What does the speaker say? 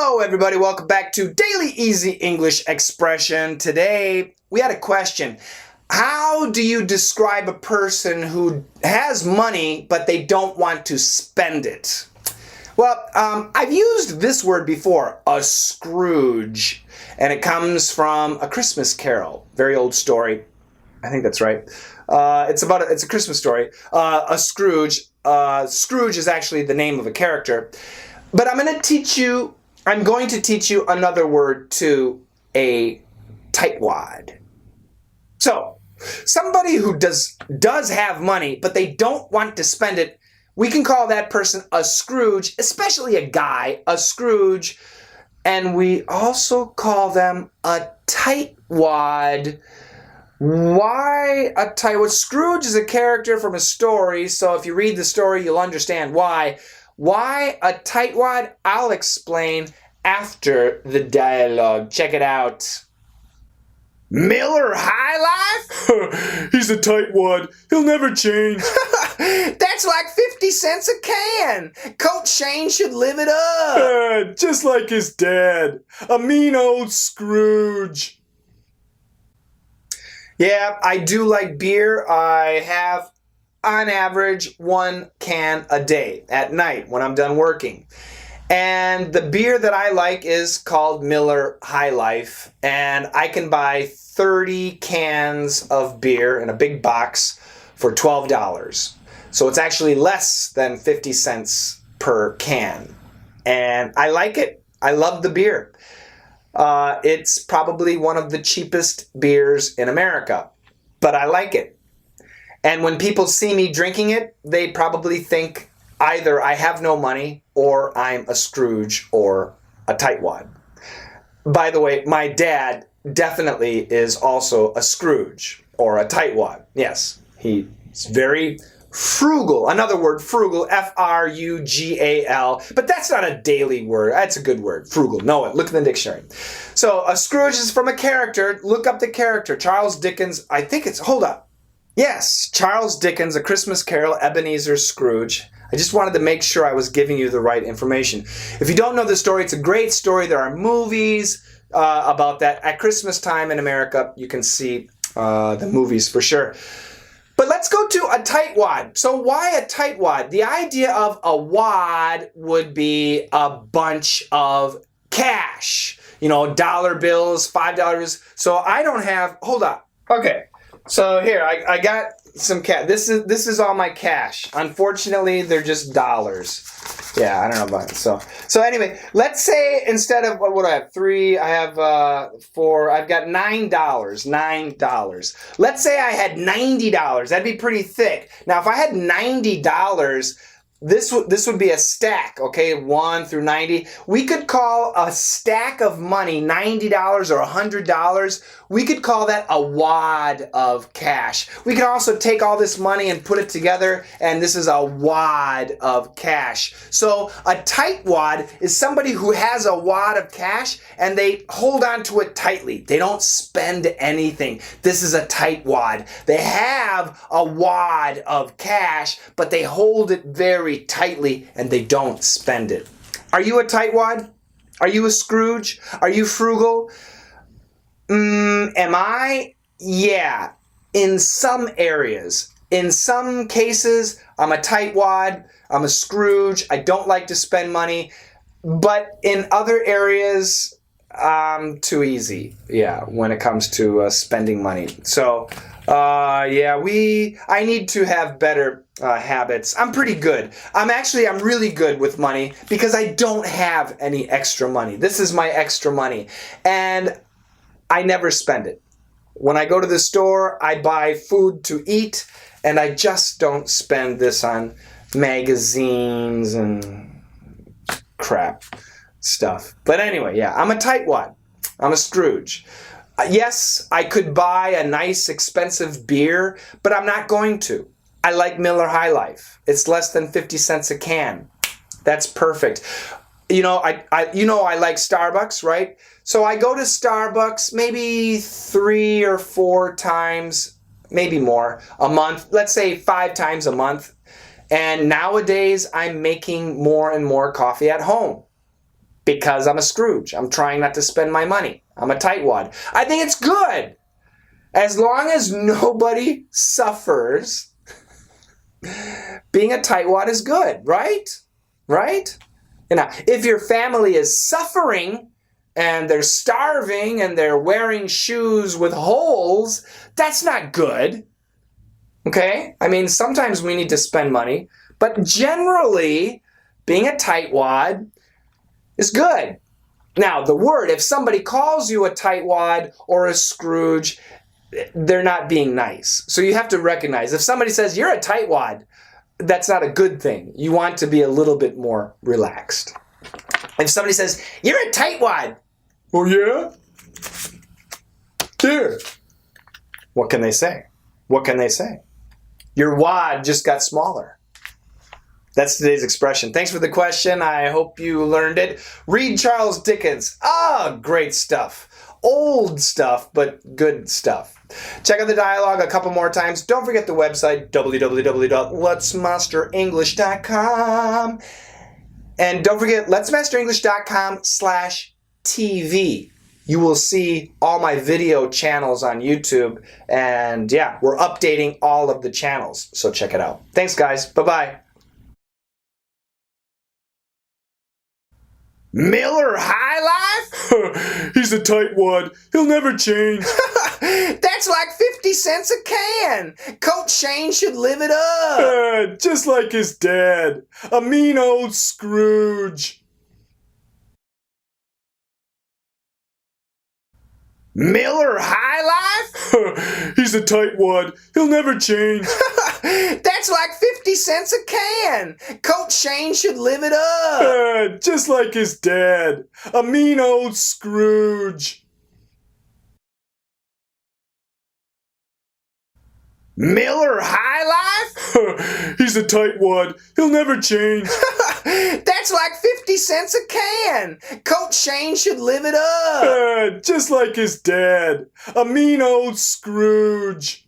Hello, everybody. Welcome back to Daily Easy English Expression. Today, we had a question. How do you describe a person who has money, but they don't want to spend it? Well, I've used this word before, a Scrooge, and it comes from A Christmas Carol. Very old story. I think that's right. It's a Christmas story. A Scrooge. Scrooge is actually the name of a character. But I'm going to teach you another word too, a tightwad. So, somebody who does have money, but they don't want to spend it, we can call that person a Scrooge, especially a guy, a Scrooge. And we also call them a tightwad. Why a tightwad? Scrooge is a character from a story, so if you read the story, you'll understand why. Why a tightwad? I'll explain after the dialogue. Check it out. Miller Highlife? He's a tightwad. He'll never change. That's like 50 cents a can. Coach Shane should live it up. Just like his dad. A mean old Scrooge. Yeah, I do like beer. I have, on average, 1 can a day at night when I'm done working. And the beer that I like is called Miller Highlife. And I can buy 30 cans of beer in a big box for $12. So it's actually less than 50 cents per can. And I like it. I love the beer. It's probably one of the cheapest beers in America. But I like it. And when people see me drinking it, they probably think either I have no money or I'm a Scrooge or a tightwad. By the way, my dad definitely is also a Scrooge or a tightwad. Yes, he's very frugal. Another word, frugal, F-R-U-G-A-L. But that's not a daily word. That's a good word, frugal. Know it. Look in the dictionary. So a Scrooge is from a character. Look up the character. Charles Dickens, I think it's, hold up. Yes, Charles Dickens, A Christmas Carol, Ebenezer Scrooge. I just wanted to make sure I was giving you the right information. If you don't know the story, it's a great story. There are movies about that. At Christmas time in America, you can see the movies for sure. But let's go to a tightwad. So why a tightwad? The idea of a wad would be a bunch of cash. You know, dollar bills, $5. So I don't have, hold up. Okay. So here, I got some cash. This is all my cash. Unfortunately, they're just dollars. Yeah, I don't know about it. So anyway, let's say instead of, what do I have? 3, I have 4, I've got $9. $9. Let's say I had $90. That'd be pretty thick. Now, if I had $90, this would be a stack, okay, 1 through 90. We could call a stack of money, $90 or $100, we could call that a wad of cash. We could also take all this money and put it together, and this is a wad of cash. So a tightwad is somebody who has a wad of cash, and they hold on to it tightly. They don't spend anything. This is a tightwad. They have a wad of cash, but they hold it very tightly and they don't spend it. Are you a tightwad? Are you a Scrooge? Are you frugal? Am I? Yeah, in some areas. In some cases, I'm a tightwad, I'm a Scrooge, I don't like to spend money, but in other areas, I'm too easy, yeah, when it comes to spending money. So, yeah, I need to have better habits. I'm pretty good. I'm really good with money because I don't have any extra money. This is my extra money, and I never spend it. When I go to the store, I buy food to eat, and I just don't spend this on magazines and crap stuff. But anyway, yeah, I'm a tightwad. I'm a Scrooge. Yes, I could buy a nice expensive beer, but I'm not going to. I like Miller Highlife. It's less than 50 cents a can. That's perfect. You know, I like Starbucks, right? So I go to Starbucks maybe 3 or 4 times, maybe more, a month. Let's say 5 times a month. And nowadays, I'm making more and more coffee at home. Because I'm a Scrooge. I'm trying not to spend my money. I'm a tightwad. I think it's good. As long as nobody suffers, being a tightwad is good, right? Right? You know, if your family is suffering and they're starving and they're wearing shoes with holes, that's not good. Okay? I mean, sometimes we need to spend money, but generally, being a tightwad is good. Now, the word, if somebody calls you a tightwad or a Scrooge, they're not being nice. So you have to recognize, if somebody says, you're a tightwad, that's not a good thing. You want to be a little bit more relaxed. If somebody says, you're a tightwad. Oh, yeah? There. What can they say? What can they say? Your wad just got smaller. That's today's expression. Thanks for the question. I hope you learned it. Read Charles Dickens. Ah, great stuff. Old stuff, but good stuff. Check out the dialogue a couple more times. Don't forget the website, www.letsmasterenglish.com. And don't forget, letsmasterenglish.com/TV. You will see all my video channels on YouTube. And yeah, we're updating all of the channels. So check it out. Thanks, guys. Bye-bye. Miller Highlife? He's a tightwad. He'll never change. That's like 50 cents a can. Coach Shane should live it up. Just like his dad. A mean old Scrooge. Miller Highlife? He's a tightwad. He'll never change. That's like 50 cents a can. Coach Shane should live it up. Just like his dad. A mean old Scrooge. Miller Highlife? He's a tightwad. He'll never change. That's like 50 cents a can. Coach Shane should live it up. Just like his dad. A mean old Scrooge.